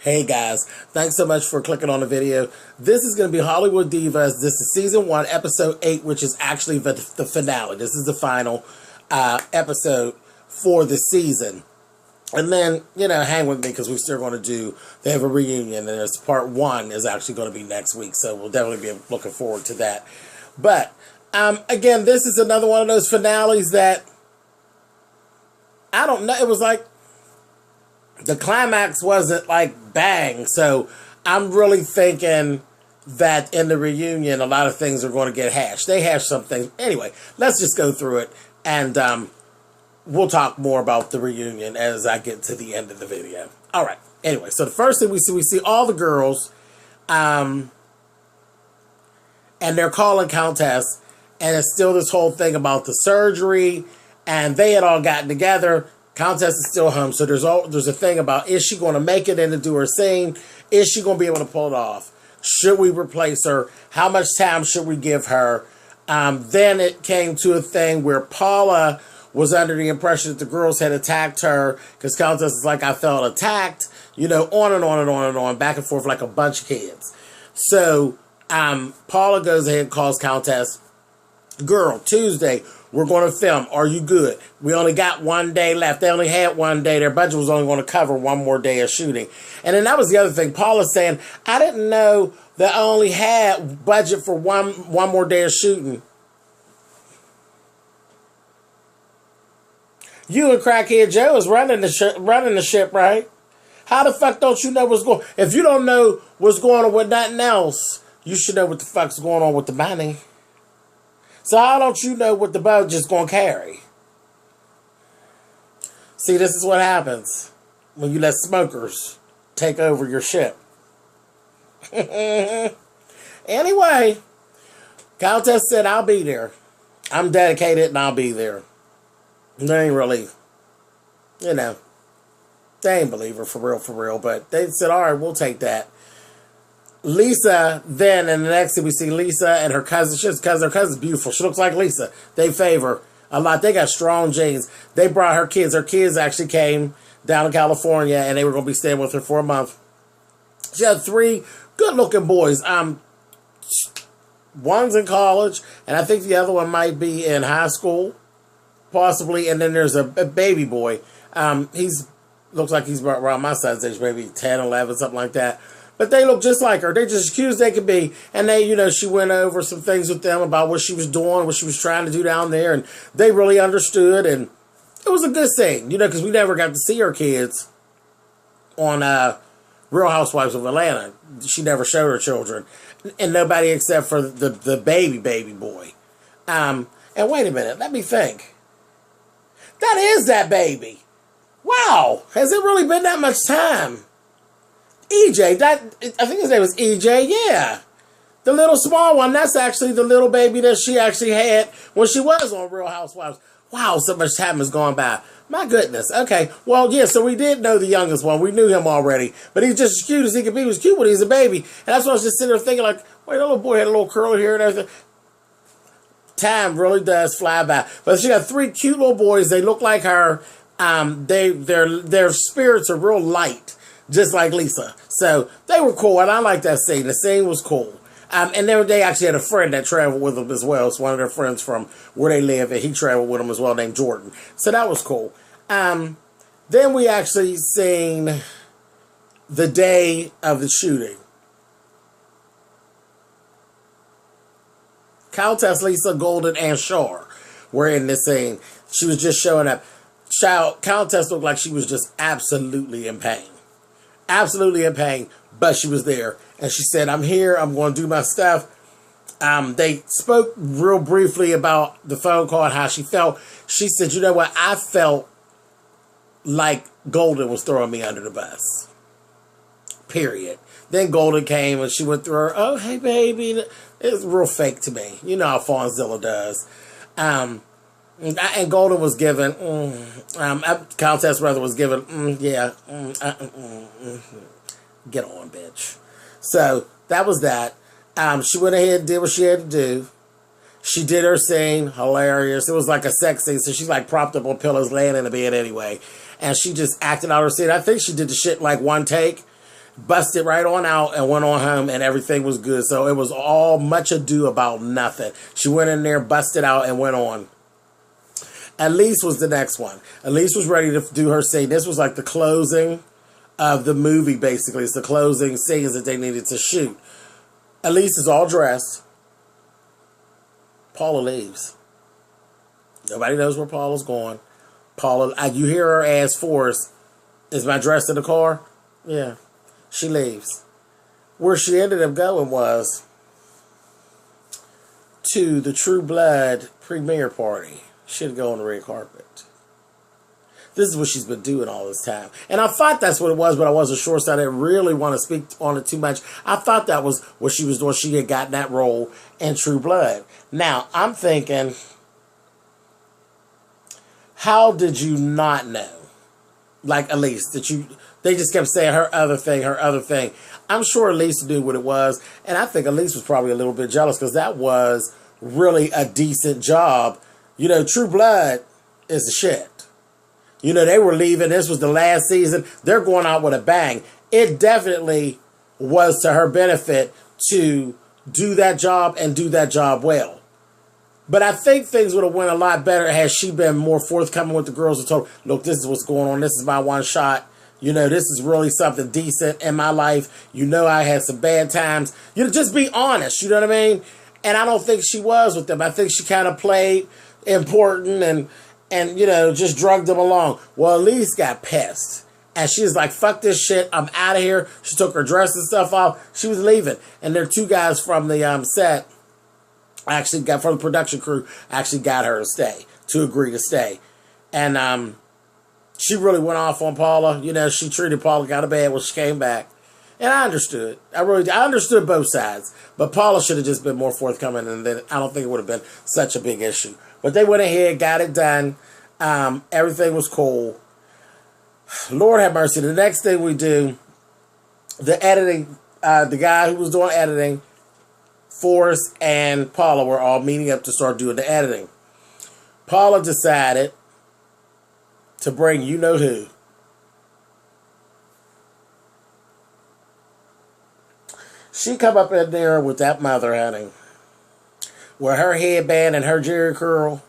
Hey guys, thanks so much for clicking on the video. This is going to be Hollywood Divas. This is season 1, episode 8, which is actually the finale. This is the final episode for the season. And then, hang with me because we're still going to they have a reunion, and there's part 1 is actually going to be next week. So we'll definitely be looking forward to that. But, again, this is another one of those finales that, I don't know, it was like, the climax wasn't like bang, so I'm really thinking that in the reunion, a lot of things are going to get hashed. They hashed some things. Anyway, let's just go through it, and we'll talk more about the reunion as I get to the end of the video. All right. Anyway, so the first thing we see all the girls, and they're calling Countess, and it's still this whole thing about the surgery, and they had all gotten together. Countess is still home, so there's a thing about, is she going to make it in to do her scene? Is she going to be able to pull it off? Should we replace her? How much time should we give her? Then it came to a thing where Paula was under the impression that the girls had attacked her because Countess is like, I felt attacked, on and on and on and on, back and forth like a bunch of kids. So Paula goes ahead and calls Countess, girl, Tuesday, we're going to film. Are you good? We only got 1 day left. They only had 1 day. Their budget was only going to cover 1 more day of shooting. And then that was the other thing. Paula's saying, I didn't know they only had budget for one more day of shooting. You and Crackhead Joe is running the ship, right? How the fuck don't you know what's going on? If you don't know what's going on with nothing else, you should know what the fuck's going on with the money. So how don't you know what the boat just going to carry? See, this is what happens when you let smokers take over your ship. Anyway, Countess said, I'll be there. I'm dedicated and I'll be there. They ain't really, they ain't believe her for real. But they said, all right, we'll take that. Lisa, then, in the next thing we see Lisa and her cousin. Her cousin's beautiful. She looks like Lisa. They favor a lot. They got strong genes. They brought her kids. Her kids actually came down to California, and they were going to be staying with her for a month. She had 3 good-looking boys. One's in college, and I think the other one might be in high school, possibly. And then there's a baby boy. He's looks like he's around my son's age, maybe 10, 11, something like that. But they look just like her. They're just as cute as they could be. And they, she went over some things with them about what she was doing, what she was trying to do down there. And they really understood. And it was a good thing, because we never got to see her kids on Real Housewives of Atlanta. She never showed her children. And nobody except for the baby boy. And wait a minute. Let me think. That is that baby. Wow. Has it really been that much time? EJ, I think his name was EJ, yeah. The little small one, that's actually the little baby that she actually had when she was on Real Housewives. Wow, so much time has gone by. My goodness. Okay, well, yeah, so we did know the youngest one. We knew him already. But he's just as cute as he could be. He was cute when he was a baby. And that's what I was just sitting there thinking, like, wait, that little boy had a little curl here and everything. Time really does fly by. But she got 3 cute little boys. They look like her. Their spirits are real light. Just like Lisa. So they were cool, and I like that scene. The scene was cool. And then they actually had a friend that traveled with them as well. It's one of their friends from where they live, and he traveled with them as well, named Jordan. So that was cool. Then we actually seen the day of the shooting. Countess, Lisa, Golden, and Shar were in this scene. She was just showing up. Countess looked like she was just absolutely in pain. Absolutely in pain, but she was there. And she said, I'm here. I'm going to do my stuff. They spoke real briefly about the phone call and how she felt. She said, you know what? I felt like Golden was throwing me under the bus. Period. Then Golden came and she went through her, oh, hey, baby. It was real fake to me. You know how Fonzilla does. And Golden was given, Countess rather was given, get on, bitch. So that was that. She went ahead and did what she had to do. She did her scene, hilarious. It was like a sex scene, so she's like propped up on pillows, laying in the bed anyway. And she just acted out her scene. I think she did the shit like 1 take. busted right on out and went on home, and everything was good. So it was all much ado about nothing. She went in there, busted out, and went on. Elise was the next one. Elise was ready to do her scene. This was like the closing of the movie, basically. It's the closing scenes that they needed to shoot. Elise is all dressed. Paula leaves. Nobody knows where Paula's going. Paula, you hear her ask Forrest, is my dress in the car? Yeah. She leaves. Where she ended up going was to the True Blood premiere party. She'd go on the red carpet. This is what she's been doing all this time. And I thought that's what it was, but I wasn't sure, so I didn't really want to speak on it too much. I thought that was what she was doing. She had gotten that role in True Blood. Now, I'm thinking, how did you not know? Like Elise, they just kept saying her other thing, her other thing. I'm sure Elise knew what it was, and I think Elise was probably a little bit jealous because that was really a decent job. You know, True Blood is the shit. You know, they were leaving. This was the last season. They're going out with a bang. It definitely was to her benefit to do that job and do that job well. But I think things would have went a lot better had she been more forthcoming with the girls and told, look, this is what's going on. This is my one shot. You know, this is really something decent in my life. You know, I had some bad times. You know, just be honest. You know what I mean? And I don't think she was with them. I think she kind of played important and you know, just drugged them along. Well, Elise got pissed. And she was like, fuck this shit. I'm out of here. She took her dress and stuff off. She was leaving. And there are two guys from the set, actually got from the production crew, actually got her to stay, to agree to stay. And she really went off on Paula. You know, she treated Paula, got a bad when she came back. And I understood. I understood both sides. But Paula should have just been more forthcoming, and then I don't think it would have been such a big issue. But they went ahead, got it done. Everything was cool. Lord have mercy. The next thing we do, the editing, the guy who was doing editing, Forrest and Paula were all meeting up to start doing the editing. Paula decided to bring you-know-who. She come up in there with that mother, honey, with her headband and her jerry curl.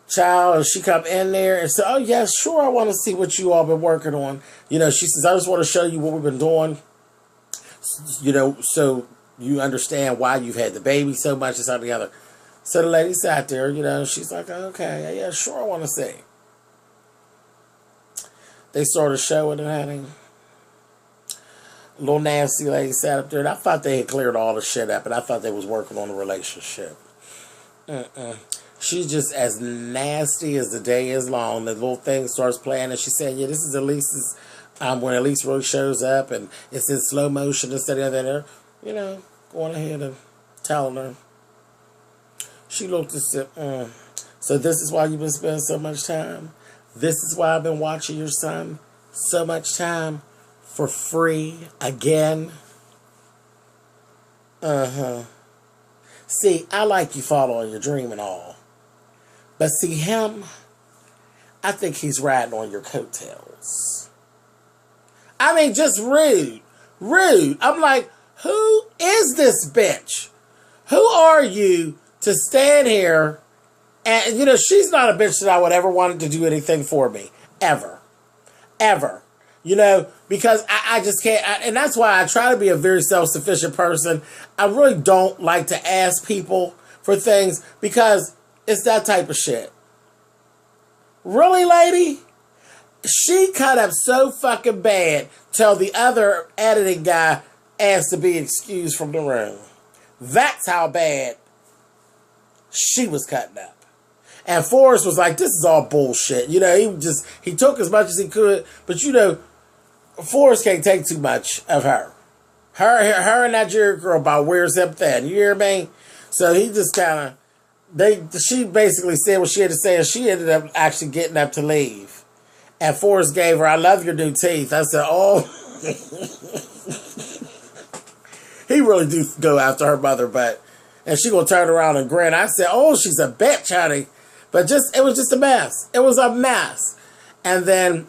Child, and she come in there and said, oh, yeah, sure, I want to see what you all been working on. You know, she says, I just want to show you what we've been doing, you know, so you understand why you've had the baby so much and something other. So the lady sat there, you know, she's like, okay, yeah, sure, I want to see. They started showing and having. Little nasty lady sat up there, and I thought they had cleared all the shit up, and I thought they was working on the relationship. She's just as nasty as the day is long. The little thing starts playing, and she said, yeah, this is Elise's, when Elise really shows up, and it's in slow motion instead of that, you know, going ahead and telling her. She looked and said, so this is why you've been spending so much time? This is why I've been watching your son so much time? For free again? See, I like you following your dream and all. But see him, I think he's riding on your coattails. I mean, just rude. Rude. I'm like, who is this bitch? Who are you to stand here and, you know, she's not a bitch that I would ever want to do anything for me. Ever. Ever. You know, because I just can't, and that's why I try to be a very self-sufficient person. I really don't like to ask people for things because it's that type of shit. Really, lady? She cut up so fucking bad till the other editing guy asked to be excused from the room. That's how bad she was cutting up. And Forrest was like, this is all bullshit. You know, he took as much as he could, but you know, Forrest can't take too much of her. Her and that Jerry girl about wears him thin. You hear me? So he just kind of, she basically said what she had to say, and she ended up actually getting up to leave. And Forrest gave her, I love your new teeth. I said, oh. He really do go after her mother, and she gonna turn around and grin. I said, oh, she's a bitch, honey. But it was just a mess. It was a mess. And then,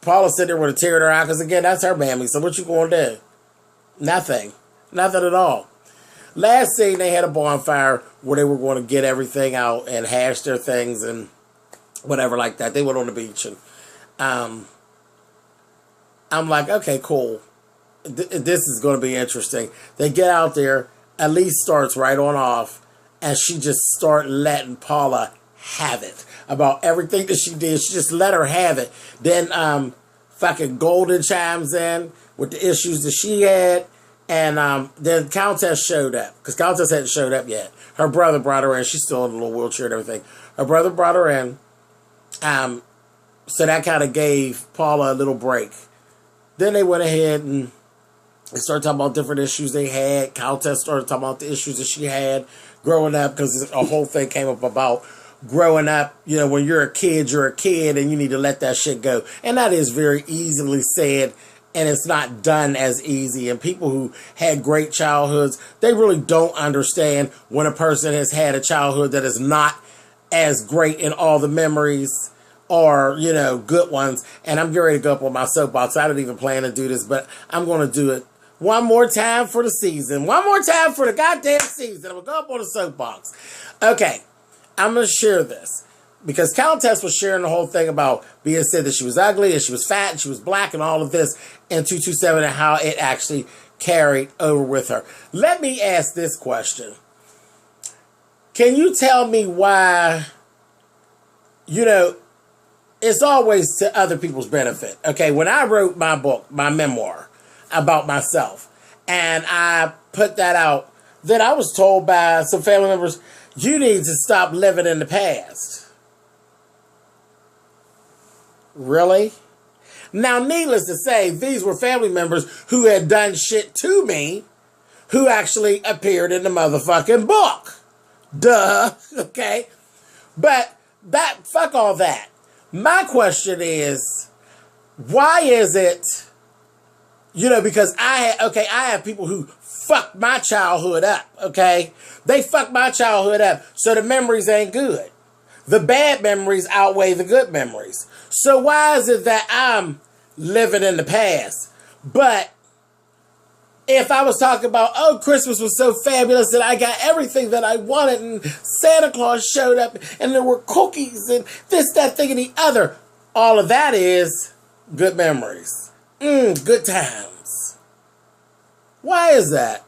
Paula sitting there with a tear in her eye, because again, that's her mammy. So what you going to do? Nothing. Nothing at all. Last scene, they had a bonfire where they were going to get everything out and hash their things and whatever like that. They went on the beach, and I'm like, okay, cool. This is going to be interesting. They get out there. Elise starts right on off, and she just start letting Paula have it about everything that she did. She just let her have it. Then fucking Golden chimes in with the issues that she had, and then Countess showed up, because Countess hadn't showed up yet. Her brother brought her in. She's still in a little wheelchair and everything. Her brother brought her in, so that kind of gave Paula a little break. Then they went ahead and they started talking about different issues they had. Countess started talking about the issues that she had growing up, because a whole thing came up about growing up, when you're a kid and you need to let that shit go. And that is very easily said, and it's not done as easy. And people who had great childhoods, they really don't understand when a person has had a childhood that is not as great in all the memories or, good ones. And I'm getting ready to go up on my soapbox. I didn't even plan to do this, but I'm going to do it one more time for the season. One more time for the goddamn season. I'm going to go up on the soapbox. Okay. I'm going to share this because Countess was sharing the whole thing about being said that she was ugly and she was fat and she was black and all of this in 227 and how it actually carried over with her. Let me ask this question. Can you tell me why, it's always to other people's benefit. Okay, when I wrote my book, my memoir about myself, and I put that out, then I was told by some family members, you need to stop living in the past. Really? Now, needless to say, these were family members who had done shit to me who actually appeared in the motherfucking book. Duh. Okay? But fuck all that. My question is, why is it, because I have people who fucked my childhood up, okay? They fucked my childhood up, so the memories ain't good. The bad memories outweigh the good memories. So why is it that I'm living in the past? But if I was talking about, Christmas was so fabulous that I got everything that I wanted and Santa Claus showed up and there were cookies and this, that, thing, and the other, all of that is good memories. Good times. Why is that?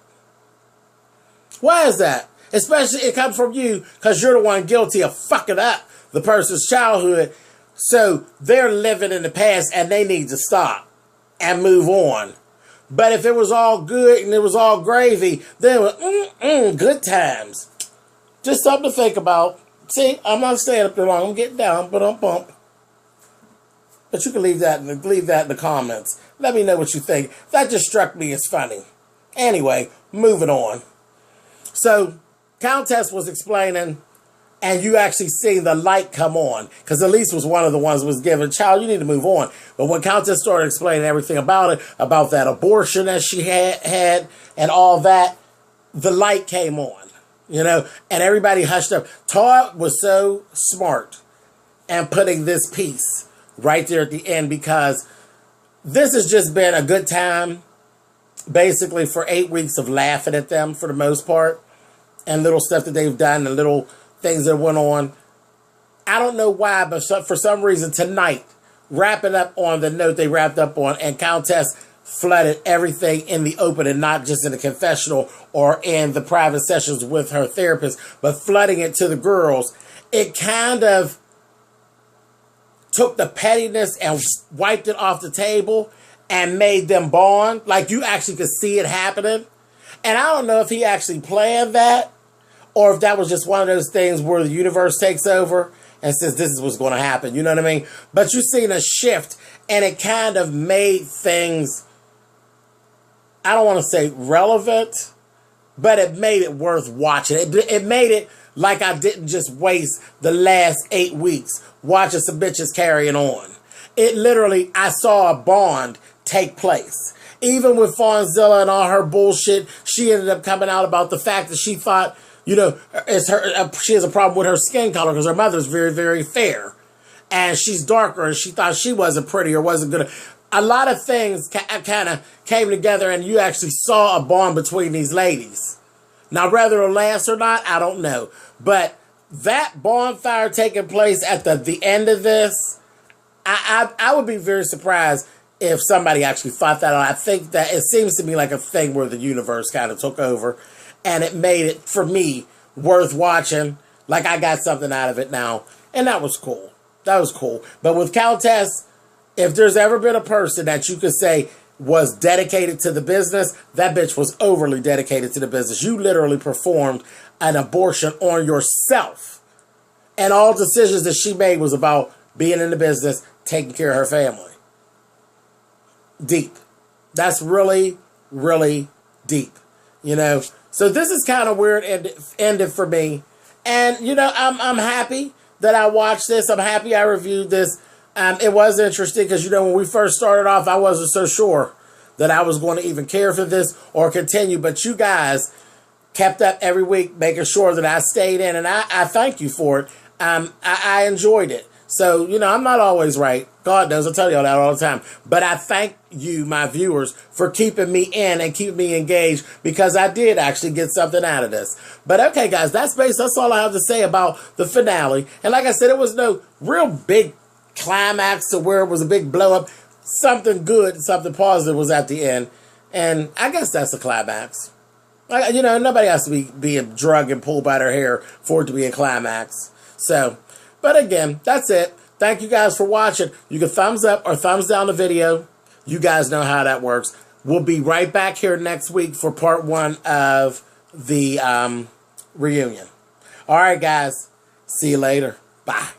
Why is that? Especially it comes from you because you're the one guilty of fucking up the person's childhood. So they're living in the past and they need to stop and move on. But if it was all good and it was all gravy, then it was good times. Just something to think about. See, I'm not staying up there long. I'm getting down, but I'm bump. But you can leave that in the comments. Let me know what you think. That just struck me as funny. Anyway, moving on. So, Countess was explaining, and you actually see the light come on. Because Elise was one of the ones who was given, child, you need to move on. But when Countess started explaining everything about it, about that abortion that she had and all that, the light came on. And everybody hushed up. Todd was so smart and putting this piece right there at the end, because this has just been a good time, basically, for 8 weeks of laughing at them for the most part, and little stuff that they've done and little things that went on. I don't know why, but for some reason tonight, wrapping up on the note they wrapped up on, and Countess flooded everything in the open and not just in the confessional or in the private sessions with her therapist, but flooding it to the girls. It kind of took the pettiness and wiped it off the table and made them bond. Like you actually could see it happening. And I don't know if he actually planned that or if that was just one of those things where the universe takes over and says this is what's going to happen. You know what I mean? But you've seen a shift and it kind of made things, I don't want to say relevant, but it made it worth watching. It made it like I didn't just waste the last 8 weeks watching some bitches carrying on. It literally, I saw a bond take place. Even with Fonzilla and all her bullshit, she ended up coming out about the fact that she thought, she has a problem with her skin color because her mother's very, very fair. and she's darker, and she thought she wasn't pretty or wasn't good. A lot of things kind of came together, and you actually saw a bond between these ladies. Now, whether it'll last or not, I don't know. But that bonfire taking place at the end of this, I would be very surprised if somebody actually thought that out. I think that it seems to me like a thing where the universe kind of took over, and it made it, for me, worth watching. Like, I got something out of it now, and that was cool. That was cool. But with Countess, if there's ever been a person that you could say was dedicated to the business, that bitch was overly dedicated to the business. You literally performed an abortion on yourself. And all decisions that she made was about being in the business, taking care of her family. Deep. That's really, really deep. You know? So this is kind of weird ended for me. And, you know, I'm happy that I watched this. I'm happy I reviewed this. It was interesting because, you know, when we first started off, I wasn't so sure that I was going to even care for this or continue. But you guys kept up every week, making sure that I stayed in. And I thank you for it. I enjoyed it. So, you know, I'm not always right. God knows, I tell y'all that all the time. But I thank you, my viewers, for keeping me in and keeping me engaged, because I did actually get something out of this. But okay, guys, that's all I have to say about the finale. And like I said, it was no real big climax to where it was a big blow up. Something good, something positive was at the end. And I guess that's the climax. You know, nobody has to be being drugged and pulled by their hair for it to be a climax. So, but again, that's it. Thank you guys for watching. You can thumbs up or thumbs down the video. You guys know how that works. We'll be right back here next week for part 1 of the reunion. All right, guys. See you later. Bye.